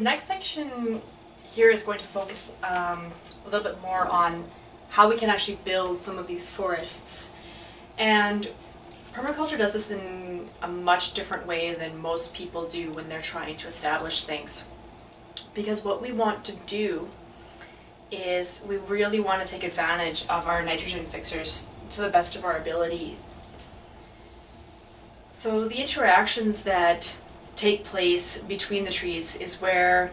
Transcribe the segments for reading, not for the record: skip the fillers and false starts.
The next section here is going to focus a little bit more on how we can actually build some of these forests. And permaculture does this in a much different way than most people do when they're trying to establish things. Because what we want to do is we really want to take advantage of our nitrogen fixers to the best of our ability. So the interactions that take place between the trees is where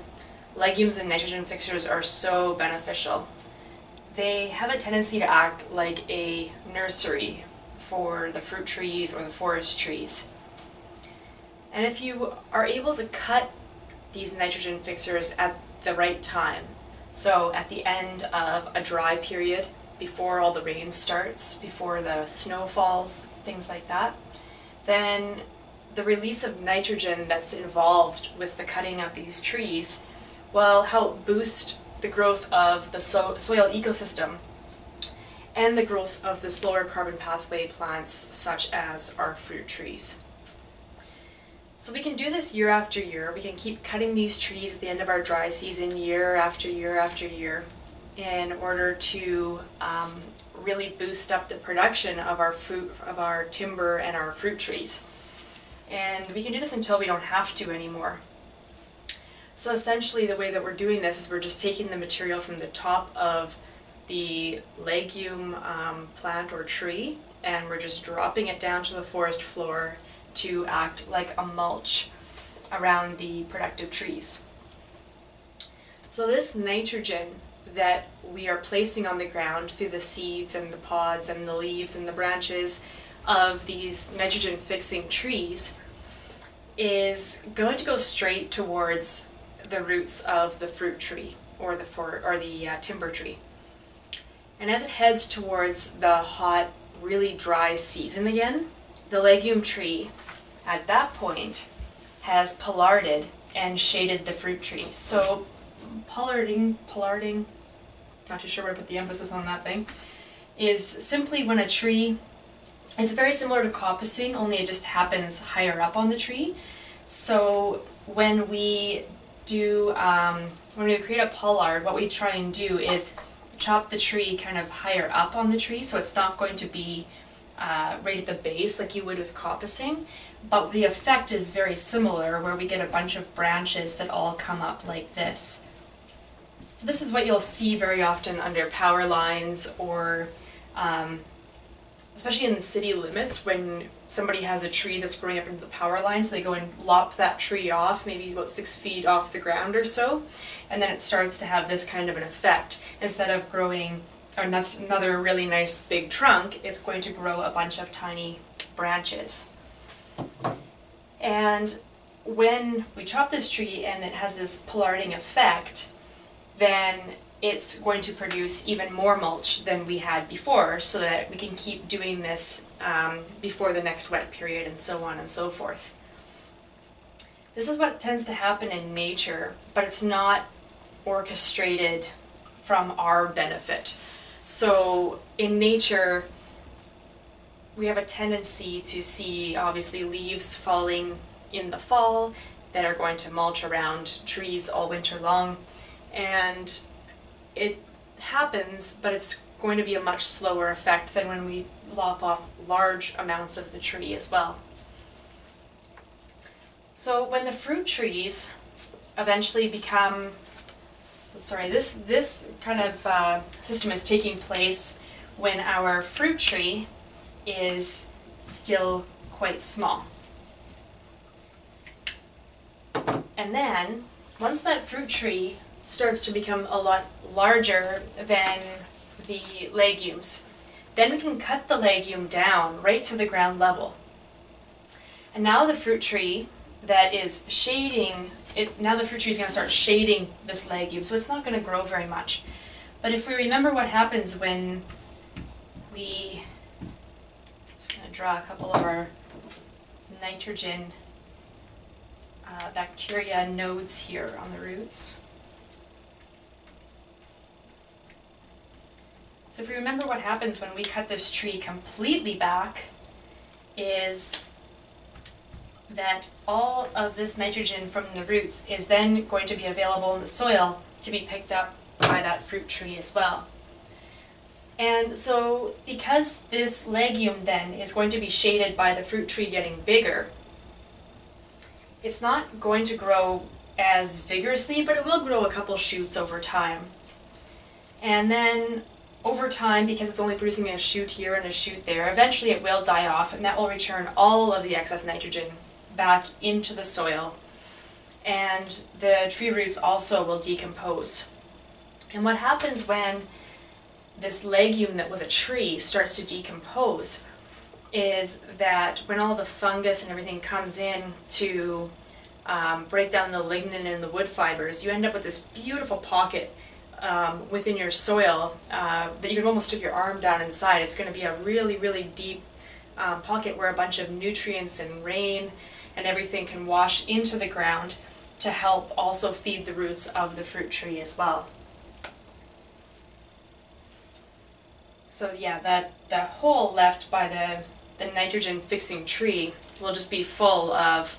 legumes and nitrogen fixers are so beneficial. They have a tendency to act like a nursery for the fruit trees or the forest trees. And if you are able to cut these nitrogen fixers at the right time, so at the end of a dry period, before all the rain starts, before the snow falls, things like that, then the release of nitrogen that's involved with the cutting of these trees will help boost the growth of the soil ecosystem and the growth of the slower carbon pathway plants such as our fruit trees. So we can do this year after year. We can keep cutting these trees at the end of our dry season year after year after year in order to really boost up the production of our timber and our fruit trees. And we can do this until we don't have to anymore. So essentially the way that we're doing this is we're just taking the material from the top of the legume plant or tree, and we're just dropping it down to the forest floor to act like a mulch around the productive trees. So this nitrogen that we are placing on the ground through the seeds and the pods and the leaves and the branches of these nitrogen fixing trees is going to go straight towards the roots of the fruit tree or the timber tree. And as it heads towards the hot, really dry season again, the legume tree at that point has pollarded and shaded the fruit tree. So pollarding, not too sure where to put the emphasis on that thing, is simply when a tree, it's very similar to coppicing, only it just happens higher up on the tree. So when we create a pollard, what we try and do is chop the tree kind of higher up on the tree, so it's not going to be right at the base like you would with coppicing, but the effect is very similar where we get a bunch of branches that all come up like this. So this is what you'll see very often under power lines or especially in the city limits when somebody has a tree that's growing up into the power lines, they go and lop that tree off, maybe about 6 feet off the ground or so, and then it starts to have this kind of an effect. Instead of growing another really nice big trunk, it's going to grow a bunch of tiny branches. And when we chop this tree and it has this pollarding effect, then it's going to produce even more mulch than we had before, so that we can keep doing this before the next wet period and so on and so forth. This is what tends to happen in nature, but it's not orchestrated from our benefit. So in nature, we have a tendency to see obviously leaves falling in the fall that are going to mulch around trees all winter long, and it happens, but it's going to be a much slower effect than when we lop off large amounts of the tree as well. So when the fruit trees eventually become, this kind of system is taking place when our fruit tree is still quite small. And then, once that fruit tree starts to become a lot larger than the legumes, then we can cut the legume down right to the ground level. And now the fruit tree that is shading it, now the fruit tree is going to start shading this legume, so it's not going to grow very much. But if we remember what happens when we, I'm just going to draw a couple of our nitrogen bacteria nodes here on the roots. So if you remember what happens when we cut this tree completely back is that all of this nitrogen from the roots is then going to be available in the soil to be picked up by that fruit tree as well. And so because this legume then is going to be shaded by the fruit tree getting bigger, it's not going to grow as vigorously, but it will grow a couple shoots over time. And then over time, because it's only producing a shoot here and a shoot there, eventually it will die off, and that will return all of the excess nitrogen back into the soil. And the tree roots also will decompose. And what happens when this legume that was a tree starts to decompose is that when all the fungus and everything comes in to break down the lignin and the wood fibers, you end up with this beautiful pocket within your soil that you can almost stick your arm down inside. It's going to be a really, really deep pocket where a bunch of nutrients and rain and everything can wash into the ground to help also feed the roots of the fruit tree as well. So yeah, that hole left by the nitrogen fixing tree will just be full of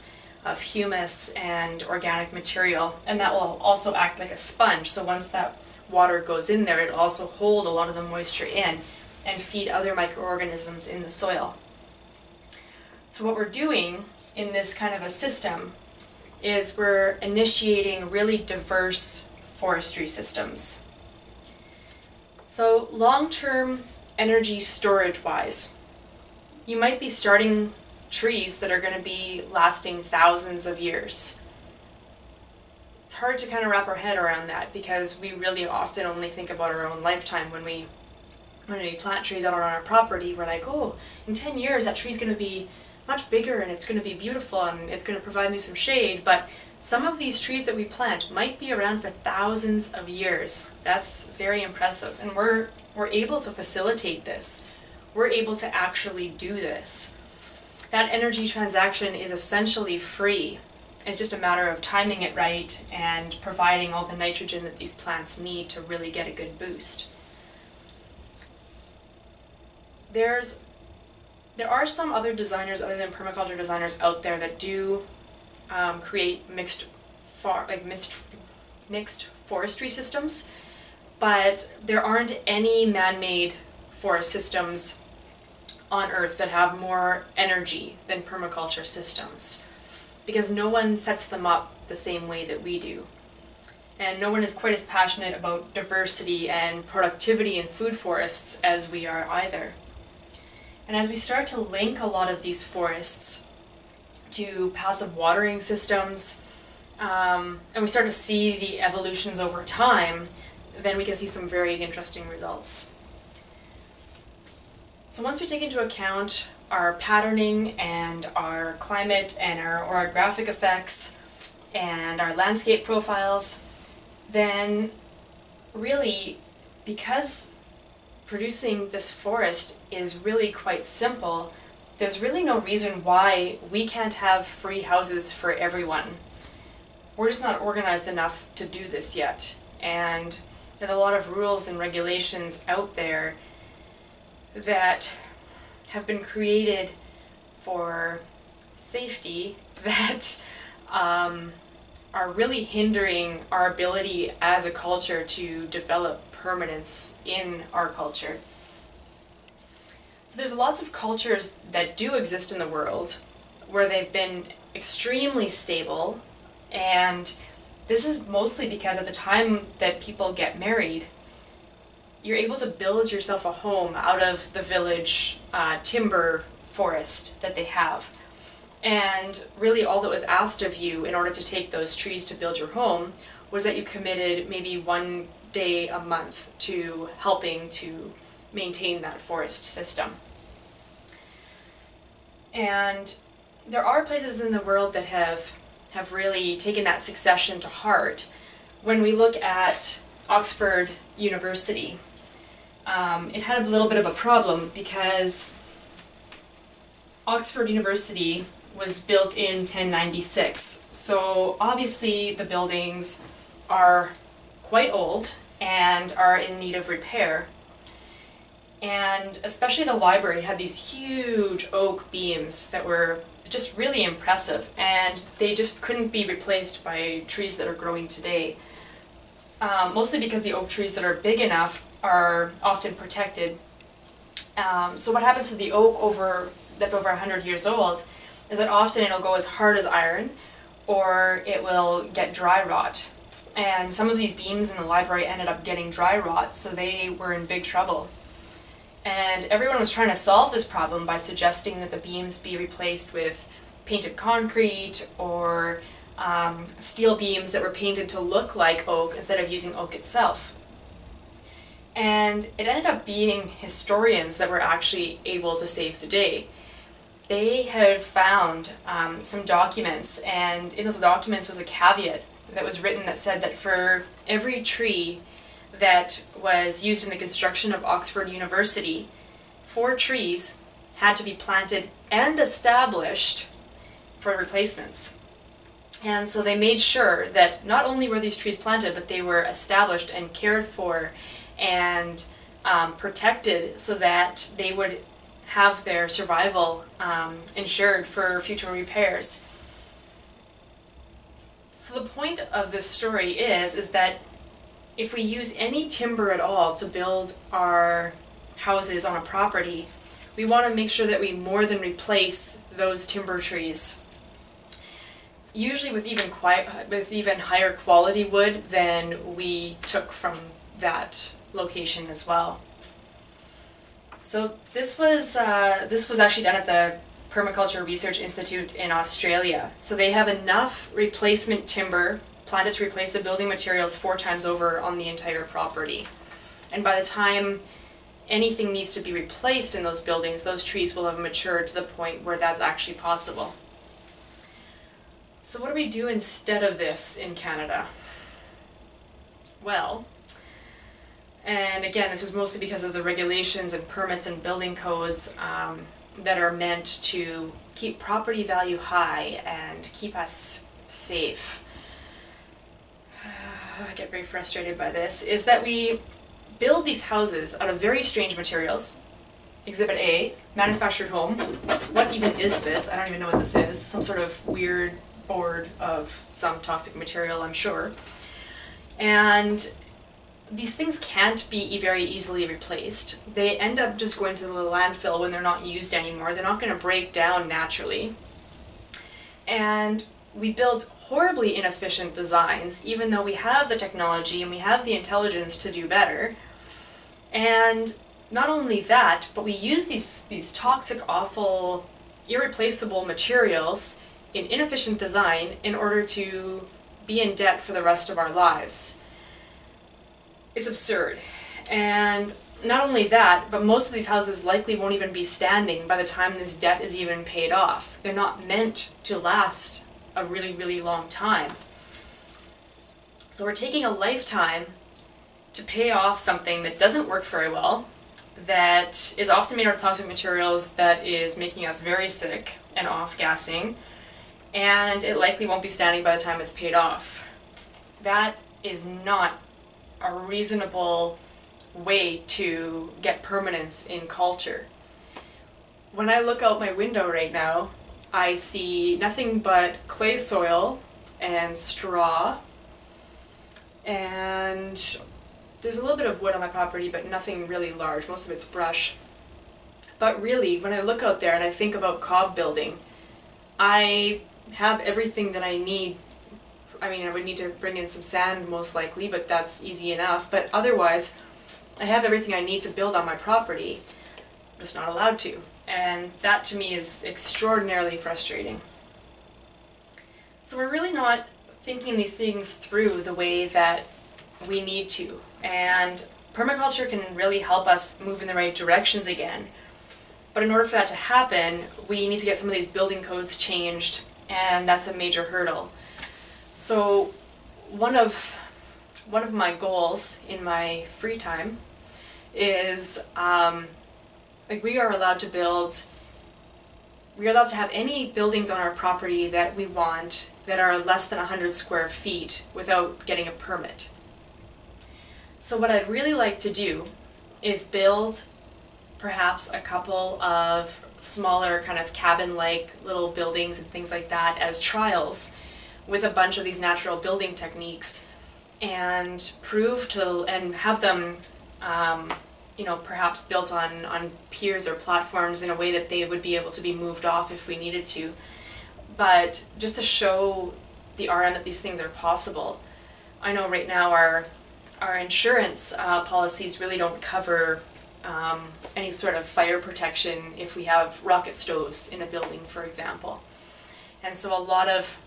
humus and organic material, and that will also act like a sponge. So once that water goes in there, it'll also hold a lot of the moisture in and feed other microorganisms in the soil. So what we're doing in this kind of a system is we're initiating really diverse forestry systems. So long-term energy storage-wise, you might be starting trees that are going to be lasting thousands of years. It's hard to kind of wrap our head around that because we really often only think about our own lifetime when we plant trees out on our property. We're like, oh, in 10 years that tree's going to be much bigger and it's going to be beautiful and it's going to provide me some shade. But some of these trees that we plant might be around for thousands of years. That's very impressive, and we're able to facilitate this. We're able to actually do this. That energy transaction is essentially free. It's just a matter of timing it right and providing all the nitrogen that these plants need to really get a good boost. There are some other designers other than permaculture designers out there that do create mixed forestry systems, but there aren't any man-made forest systems on Earth that have more energy than permaculture systems, because no one sets them up the same way that we do. And no one is quite as passionate about diversity and productivity in food forests as we are either. And as we start to link a lot of these forests to passive watering systems, and we start to see the evolutions over time, then we can see some very interesting results. So once we take into account our patterning and our climate and our orographic effects and our landscape profiles, then really, because producing this forest is really quite simple, there's really no reason why we can't have free houses for everyone. We're just not organized enough to do this yet. And there's a lot of rules and regulations out there that have been created for safety that are really hindering our ability as a culture to develop permanence in our culture. So there's lots of cultures that do exist in the world where they've been extremely stable, and this is mostly because at the time that people get married, you're able to build yourself a home out of the village timber forest that they have. And really all that was asked of you in order to take those trees to build your home was that you committed maybe one day a month to helping to maintain that forest system. And there are places in the world that have really taken that succession to heart. When we look at Oxford University, it had a little bit of a problem because Oxford University was built in 1096, so obviously the buildings are quite old and are in need of repair. And especially the library had these huge oak beams that were just really impressive, and they just couldn't be replaced by trees that are growing today. Mostly because the oak trees that are big enough are often protected. So what happens to the oak that's over 100 years old is that often it'll go as hard as iron, or it will get dry rot. And some of these beams in the library ended up getting dry rot, so they were in big trouble. And everyone was trying to solve this problem by suggesting that the beams be replaced with painted concrete or steel beams that were painted to look like oak instead of using oak itself. And it ended up being historians that were actually able to save the day. They had found some documents, and in those documents was a caveat that was written that said that for every tree that was used in the construction of Oxford University, 4 trees had to be planted and established for replacements. And so they made sure that not only were these trees planted, but they were established and cared for and protected so that they would have their survival insured for future repairs. So the point of this story is that if we use any timber at all to build our houses on a property, we want to make sure that we more than replace those timber trees. Usually with even higher quality wood than we took from that location as well. So this was actually done at the Permaculture Research Institute in Australia. So they have enough replacement timber planted to replace the building materials 4 times over on the entire property. And by the time anything needs to be replaced in those buildings, those trees will have matured to the point where that's actually possible. So what do we do instead of this in Canada? Well, and again, this is mostly because of the regulations and permits and building codes that are meant to keep property value high and keep us safe. I get very frustrated by this, is that we build these houses out of very strange materials. Exhibit A, manufactured home. What even is this? I don't even know what this is. Some sort of weird board of some toxic material, I'm sure. And these things can't be very easily replaced. They end up just going to the landfill when they're not used anymore. They're not going to break down naturally. And we build horribly inefficient designs, even though we have the technology and we have the intelligence to do better. And not only that, but we use these toxic, awful, irreplaceable materials in inefficient design in order to be in debt for the rest of our lives. It's absurd. And not only that, but most of these houses likely won't even be standing by the time this debt is even paid off. They're not meant to last a really, really long time. So we're taking a lifetime to pay off something that doesn't work very well, that is often made out of toxic materials, that is making us very sick and off-gassing, and it likely won't be standing by the time it's paid off. That is not a reasonable way to get permanence in culture. When I look out my window right now, I see nothing but clay soil and straw, and there's a little bit of wood on my property, but nothing really large. Most of it's brush. But really, when I look out there and I think about cob building, I have everything that I need. I mean, I would need to bring in some sand most likely, but that's easy enough. But otherwise, I have everything I need to build on my property. I'm just not allowed to. And that to me is extraordinarily frustrating. So we're really not thinking these things through the way that we need to. And permaculture can really help us move in the right directions again. But in order for that to happen, we need to get some of these building codes changed, and that's a major hurdle. So one of my goals in my free time is we are allowed to have any buildings on our property that we want that are less than 100 square feet without getting a permit. So what I'd really like to do is build perhaps a couple of smaller kind of cabin-like little buildings and things like that as trials with a bunch of these natural building techniques and and have them perhaps built on piers or platforms in a way that they would be able to be moved off if we needed to. But just to show the RM that these things are possible. I know right now our insurance policies really don't cover any sort of fire protection if we have rocket stoves in a building, for example. And so a lot of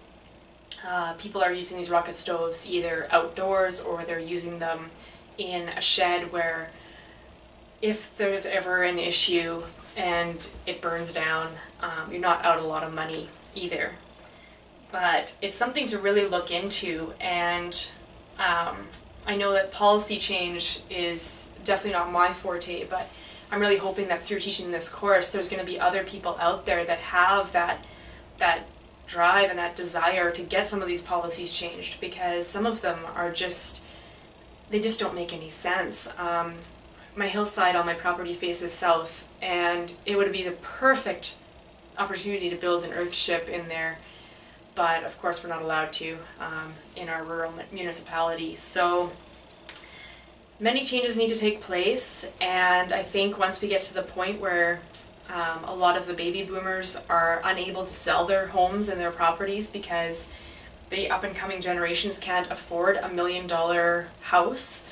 people are using these rocket stoves either outdoors or they're using them in a shed where if there's ever an issue and it burns down, you're not out a lot of money either. But it's something to really look into, and I know that policy change is definitely not my forte, but I'm really hoping that through teaching this course there's going to be other people out there that have that drive and that desire to get some of these policies changed, because some of them are they just don't make any sense. My hillside on my property faces south, and it would be the perfect opportunity to build an earthship in there, but of course we're not allowed to in our rural municipality. So many changes need to take place, and I think once we get to the point where a lot of the baby boomers are unable to sell their homes and their properties because the up-and-coming generations can't afford $1 million house,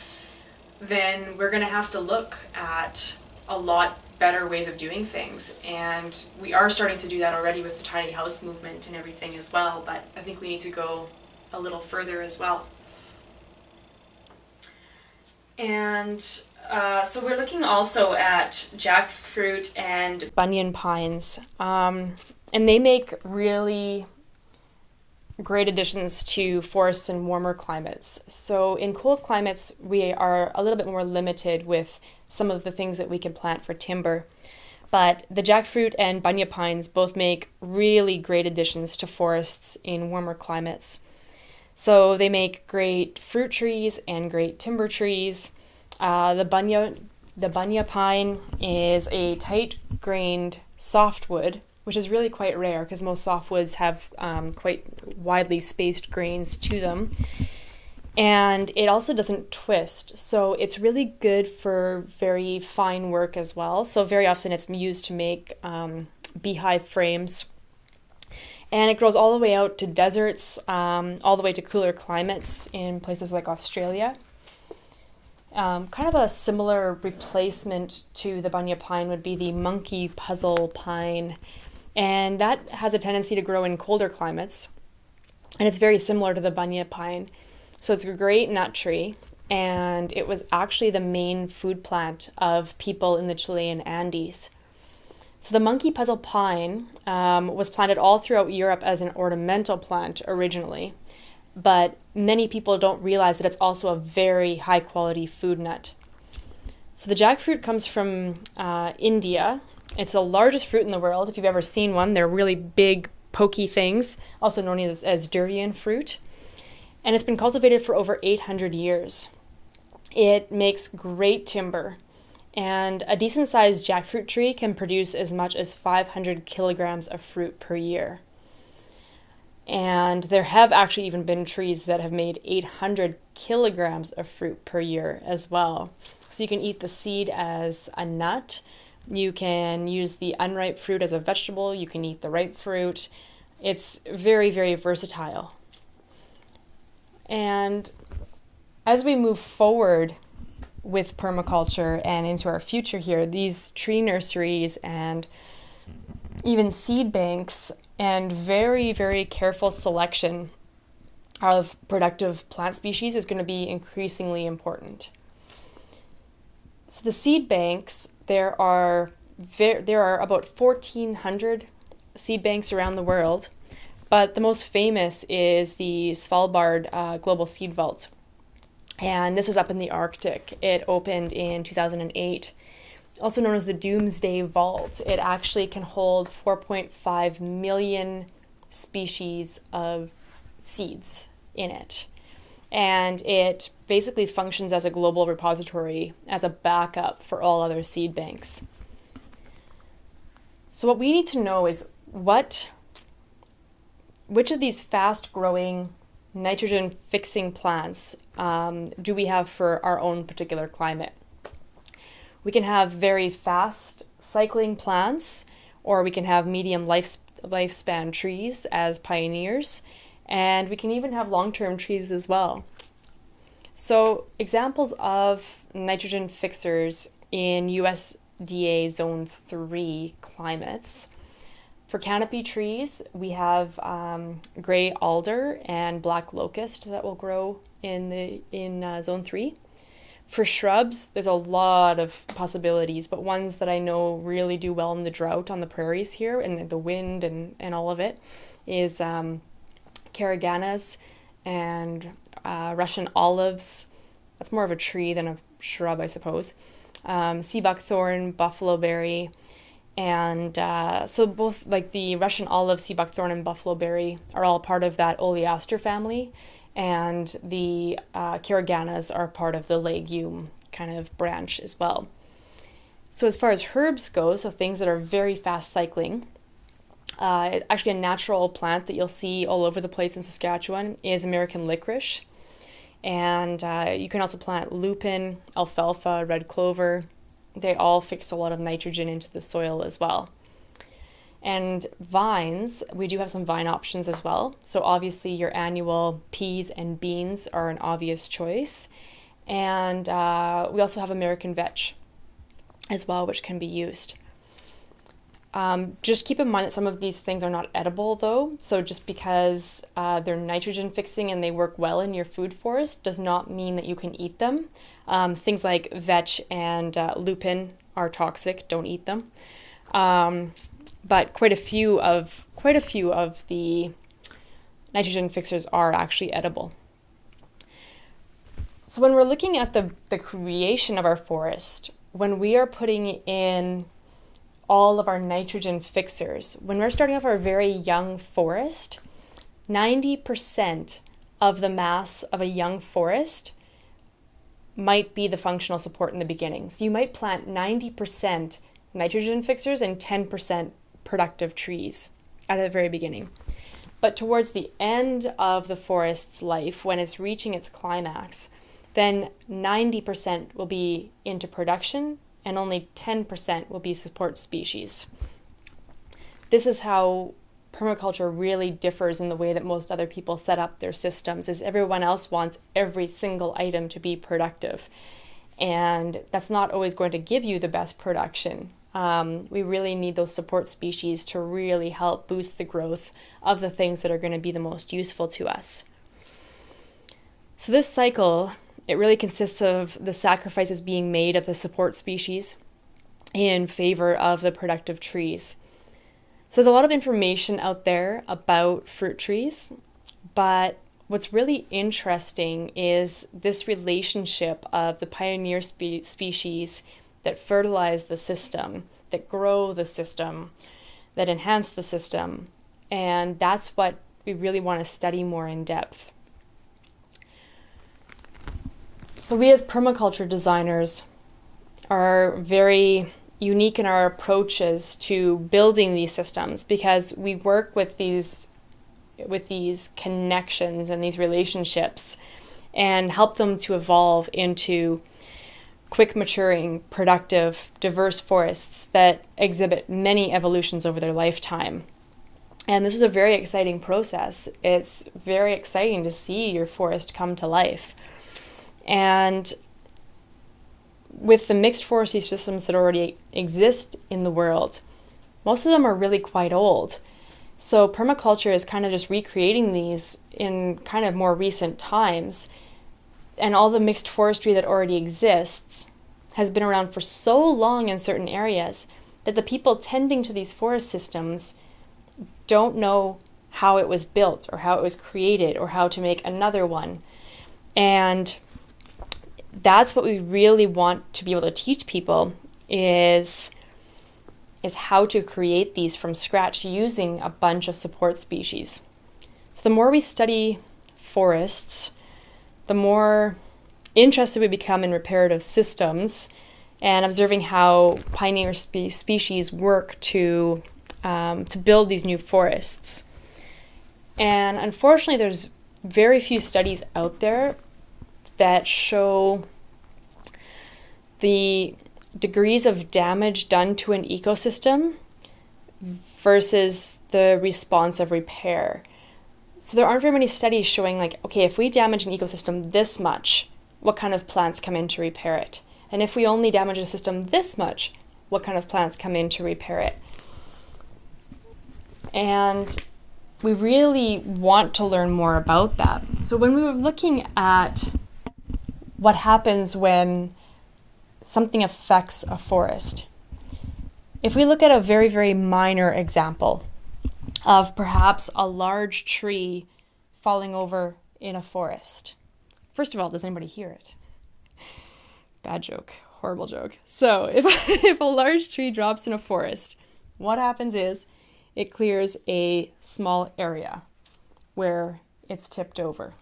then we're going to have to look at a lot better ways of doing things. And we are starting to do that already with the tiny house movement and everything as well, but I think we need to go a little further as well. And so we're looking also at jackfruit and banyan pines, and they make really great additions to forests in warmer climates. So in cold climates, we are a little bit more limited with some of the things that we can plant for timber. But the jackfruit and bunya pines both make really great additions to forests in warmer climates. So they make great fruit trees and great timber trees. The bunya pine is a tight-grained softwood, which is really quite rare because most softwoods have quite widely spaced grains to them. And it also doesn't twist, so it's really good for very fine work as well. So very often it's used to make beehive frames. And it grows all the way out to deserts, all the way to cooler climates in places like Australia. Kind of a similar replacement to the bunya pine would be the monkey puzzle pine. And that has a tendency to grow in colder climates. And it's very similar to the bunya pine. So it's a great nut tree. And it was actually the main food plant of people in the Chilean Andes. So the monkey puzzle pine was planted all throughout Europe as an ornamental plant originally. But many people don't realize that it's also a very high quality food nut. So the jackfruit comes from India. It's the largest fruit in the world. If you've ever seen one, they're really big, pokey things, also known as durian fruit. And it's been cultivated for over 800 years. It makes great timber. And a decent-sized jackfruit tree can produce as much as 500 kilograms of fruit per year. And there have actually even been trees that have made 800 kilograms of fruit per year as well. So you can eat the seed as a nut. You can use the unripe fruit as a vegetable. You can eat the ripe fruit. It's very, very versatile. And as we move forward with permaculture and into our future here, these tree nurseries and even seed banks and very, very careful selection of productive plant species is going to be increasingly important. So the seed banks, there are about 1,400 seed banks around the world, but the most famous is the Svalbard Global Seed Vault. And this is up in the Arctic. It opened in 2008. Also known as the Doomsday Vault. It actually can hold 4.5 million species of seeds in it. And it basically functions as a global repository, as a backup for all other seed banks. So what we need to know is which of these fast-growing nitrogen-fixing plants do we have for our own particular climate? We can have very fast cycling plants, or we can have medium lifespan trees as pioneers, and we can even have long-term trees as well. So examples of nitrogen fixers in USDA Zone 3 climates. For canopy trees, we have gray alder and black locust that will grow in Zone 3. For shrubs, there's a lot of possibilities, but ones that I know really do well in the drought on the prairies here and the wind and all of it is caraganas and Russian olives. That's more of a tree than a shrub, I suppose. Sea buckthorn, buffalo berry, and so both like the Russian olive, sea buckthorn, and buffalo berry are all part of that oleaster family, and the caraganas are part of the legume kind of branch as well. So as far as herbs go, so things that are very fast cycling, actually a natural plant that you'll see all over the place in Saskatchewan is American licorice. And you can also plant lupin, alfalfa, red clover. They all fix a lot of nitrogen into the soil as well. And vines, we do have some vine options as well. So obviously your annual peas and beans are an obvious choice. And we also have American vetch as well, which can be used. Just keep in mind that some of these things are not edible though. So just because they're nitrogen fixing and they work well in your food forest does not mean that you can eat them. Things like vetch and lupin are toxic, don't eat them. But quite a few of the nitrogen fixers are actually edible. So when we're looking at the creation of our forest, when we are putting in all of our nitrogen fixers, when we're starting off our very young forest, 90% of the mass of a young forest might be the functional support in the beginning. So you might plant 90% nitrogen fixers and 10% productive trees at the very beginning. But towards the end of the forest's life, when it's reaching its climax, then 90% will be into production and only 10% will be support species. This is how permaculture really differs in the way that most other people set up their systems, is everyone else wants every single item to be productive. And that's not always going to give you the best production. We really need those support species to really help boost the growth of the things that are going to be the most useful to us. So this cycle, it really consists of the sacrifices being made of the support species in favor of the productive trees. So there's a lot of information out there about fruit trees, but what's really interesting is this relationship of the pioneer species that fertilize the system, that grow the system, that enhance the system, and that's what we really want to study more in depth. So we as permaculture designers are very unique in our approaches to building these systems because we work with these connections and these relationships and help them to evolve into quick maturing, productive, diverse forests that exhibit many evolutions over their lifetime. And this is a very exciting process. It's very exciting to see your forest come to life. And with the mixed forestry systems that already exist in the world, most of them are really quite old. So permaculture is kind of just recreating these in kind of more recent times. And all the mixed forestry that already exists has been around for so long in certain areas that the people tending to these forest systems don't know how it was built or how it was created or how to make another one. And that's what we really want to be able to teach people is how to create these from scratch using a bunch of support species. So the more we study forests, the more interested we become in reparative systems and observing how pioneer species work to build these new forests. And unfortunately, there's very few studies out there that show the degrees of damage done to an ecosystem versus the response of repair. So there aren't very many studies showing like, okay, if we damage an ecosystem this much, what kind of plants come in to repair it? And if we only damage a system this much, what kind of plants come in to repair it? And we really want to learn more about that. So when we were looking at what happens when something affects a forest, if we look at a very, very minor example of perhaps a large tree falling over in a forest. First of all, does anybody hear it? Bad joke, horrible joke. So if a large tree drops in a forest, what happens is it clears a small area where it's tipped over.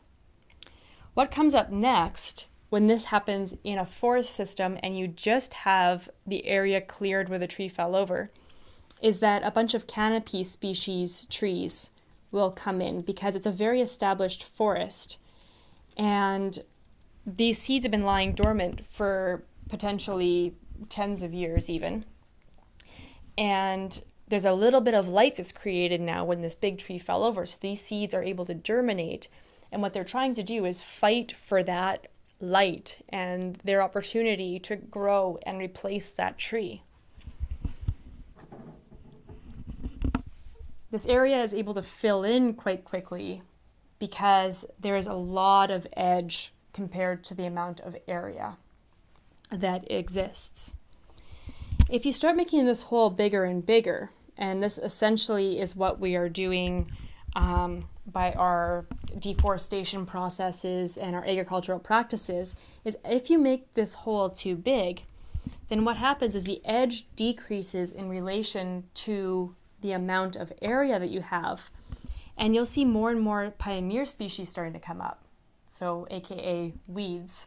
What comes up next when this happens in a forest system and you just have the area cleared where the tree fell over is that a bunch of canopy species trees will come in because it's a very established forest. And these seeds have been lying dormant for potentially tens of years even. And there's a little bit of light that's created now when this big tree fell over. So these seeds are able to germinate. And what they're trying to do is fight for that light and their opportunity to grow and replace that tree. This area is able to fill in quite quickly because there is a lot of edge compared to the amount of area that exists. If you start making this hole bigger and bigger, and this essentially is what we are doing by our deforestation processes and our agricultural practices, is if you make this hole too big, then what happens is the edge decreases in relation to the amount of area that you have, and you'll see more and more pioneer species starting to come up, so aka weeds,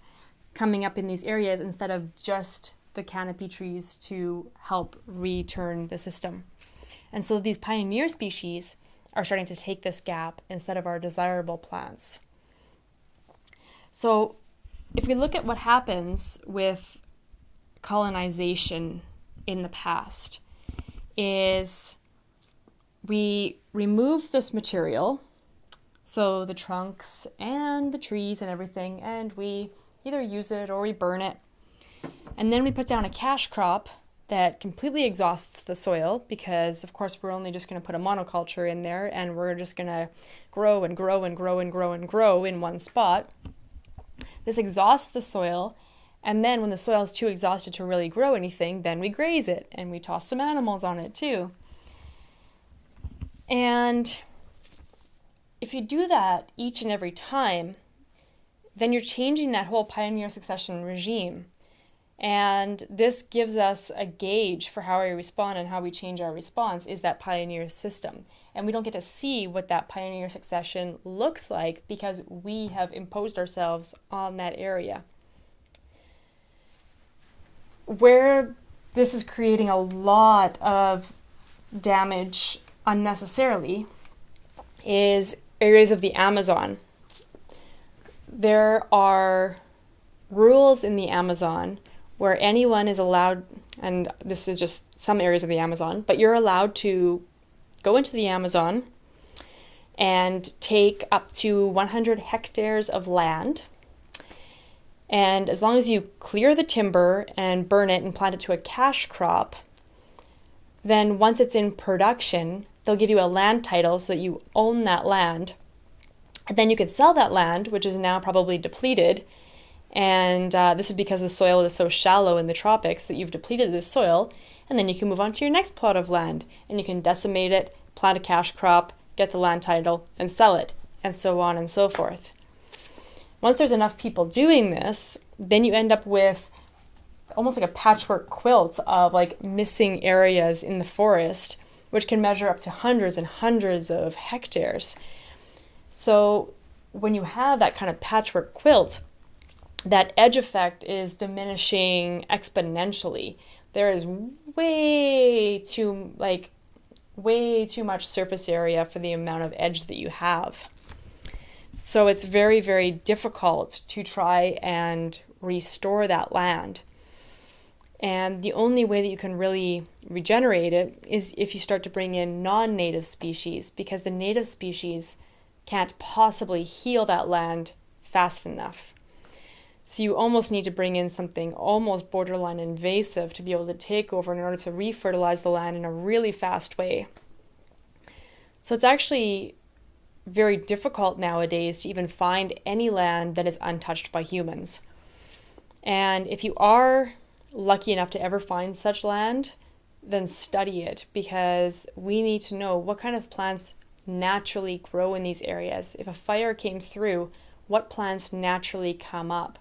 coming up in these areas instead of just the canopy trees to help return the system. And so these pioneer species are starting to take this gap instead of our desirable plants. So if we look at what happens with colonization in the past, is we remove this material, so the trunks and the trees and everything, and we either use it or we burn it. And then we put down a cash crop that completely exhausts the soil because, of course, we're only just going to put a monoculture in there and we're just going to grow and grow and grow and grow and grow in one spot. This exhausts the soil, and then when the soil is too exhausted to really grow anything, then we graze it and we toss some animals on it too. And if you do that each and every time, then you're changing that whole pioneer succession regime. And this gives us a gauge for how we respond, and how we change our response is that pioneer system. And we don't get to see what that pioneer succession looks like because we have imposed ourselves on that area. Where this is creating a lot of damage unnecessarily is areas of the Amazon. There are rules in the Amazon where anyone is allowed, and this is just some areas of the Amazon, but you're allowed to go into the Amazon and take up to 100 hectares of land. And as long as you clear the timber and burn it and plant it to a cash crop, then once it's in production, they'll give you a land title so that you own that land. And then you could sell that land, which is now probably depleted. And this is because the soil is so shallow in the tropics that you've depleted the soil. And then you can move on to your next plot of land. And you can decimate it, plant a cash crop, get the land title, and sell it, and so on and so forth. Once there's enough people doing this, then you end up with almost like a patchwork quilt of like missing areas in the forest, which can measure up to hundreds and hundreds of hectares. So when you have that kind of patchwork quilt, that edge effect is diminishing exponentially. There is way too much surface area for the amount of edge that you have. So it's very, very difficult to try and restore that land. And the only way that you can really regenerate it is if you start to bring in non-native species, because the native species can't possibly heal that land fast enough. So you almost need to bring in something almost borderline invasive to be able to take over in order to refertilize the land in a really fast way. So it's actually very difficult nowadays to even find any land that is untouched by humans. And if you are lucky enough to ever find such land, then study it, because we need to know what kind of plants naturally grow in these areas. If a fire came through, what plants naturally come up?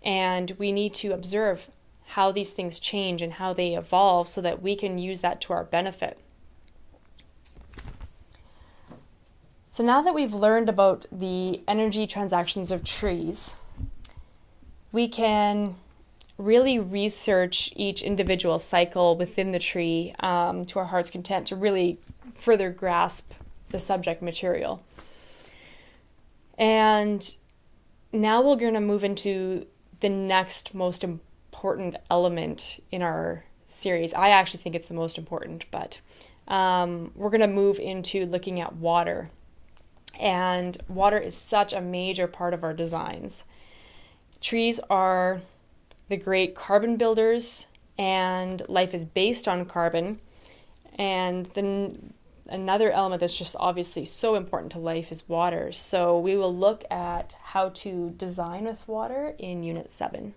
And we need to observe how these things change and how they evolve so that we can use that to our benefit. So now that we've learned about the energy transactions of trees, we can really research each individual cycle within the tree to our heart's content to really further grasp the subject material. And now we're going to move into the next most important element in our series. I actually think it's the most important, but we're going to move into looking at water. And water is such a major part of our designs. Trees are the great carbon builders, and life is based on carbon. And then another element that's just obviously so important to life is water. So we will look at how to design with water in Unit 7.